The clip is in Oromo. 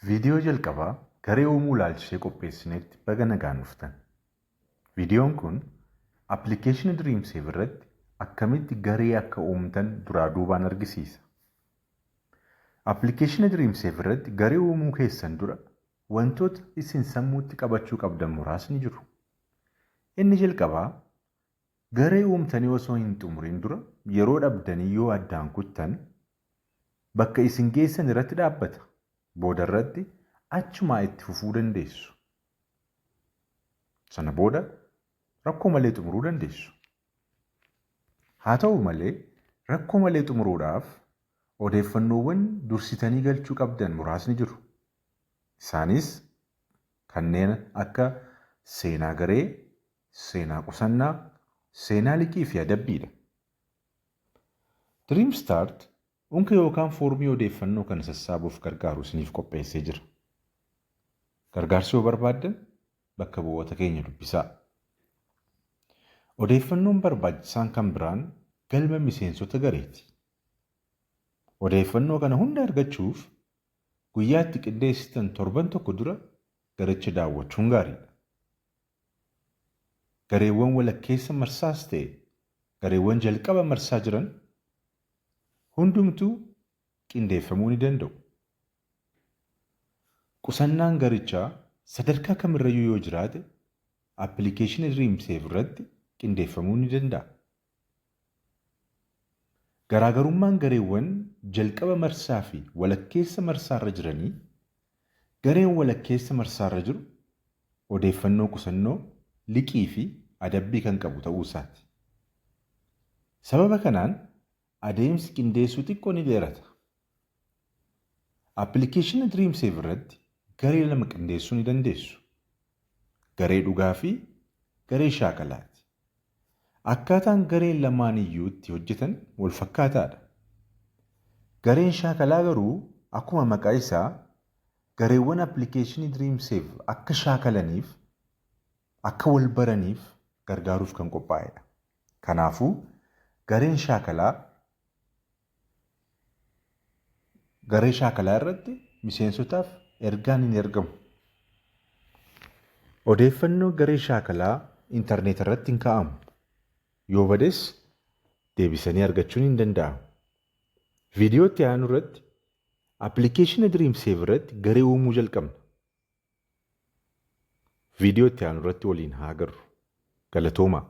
Viidiyoo jalqabaa garee uumuu ilaalchisee qopheessinetti baga nagaan dhuftan. Viidiyoon kun appilikeeshinii Dreamsave irratti akkamitti garee akka uumtan duraa duubaan argisiisa. Appilikeeshinii Dreamsave irratti garee uumuu keessan dura wantoota isin sammuutti qabachuu qabdan muraasni jiru. Inni jalqabaa garee uumtanii osoo hin xumuriin dura yeroo dhabdanii yoo addaan kuttan bakka isin geessan irratti dhaabbata. Booda irratti achumaa itti fufuu dandeessu. Sana booda rakkoo malee xumuruu dandeessu. Haa ta'u malee rakkoo malee xumuruudhaaf odeeffannoowwan dursitanii galchuu qabdan muraasni jiru. Isaanis kanneen akka seenaa garee, seenaa qusannaa, seenaa liqii fi adabbiidha. Dreamstart unka yookaan foormii odeeffannoo kan sassaabuuf gargaaru isiniif qopheessee jira. Gargaarsa yoo barbaaddan bakka bu'oota keenya dubbisaa. Odeeffannoon barbaachisaan kan biraan galma miseensota gareeti. Odeeffannoo kana hunda argachuuf guyyaatti qindeessitan torban tokko dura garicha daawwachuun gaariidha. Gareewwan walakkeessa marsaas ta'e gareewwan jalqaba marsaa jiran hundumtuu qindeeffamuu ni danda'u. Qusannaan garichaa sadarkaa kamirrayyuu yoo jiraate appilikeeshinii Dreamsave irratti qindeeffamuu ni danda'a. Garaagarummaan gareewwan jalqaba marsaa fi walakkeessa marsaarra jiranii gareen walakkeessa marsaarra jiru odeeffannoo qusannoo, liqii fi adabbii kan qabu ta'uu isaati. Sababa kanaan adeemsi qindeessuu xiqqoo ni dheerata. Appilikeeshinii Dreamsave irratti garee lama qindeessuu ni dandeessu. Garee dhugaa fi garee shaakalaati. Akkaataan gareen lamaan iyyuu itti hojjetan wal fakkaataadha. Gareen shaakalaa garuu akkuma maqaa isaa gareewwan appilikeeshinii Dreamsave akka shaakalaniif, akka wal baraniif gargaaruuf kan qophaa'edha. Kanaafuu garee shaakalaa irratti miseensotaaf ergaan hin ergamu. Odeeffannoo garee shaakalaa intarneet irratti hin kaa'amu. Yoo bades deebisanii argachuun hin danda'amu. Viidiyoo itti aanu irratti appilikeeshinii Dreamsave irratti garee uumuu jalqabna. Viidiyoo itti aanu irratti waliin haa agarru. Galatoomaa.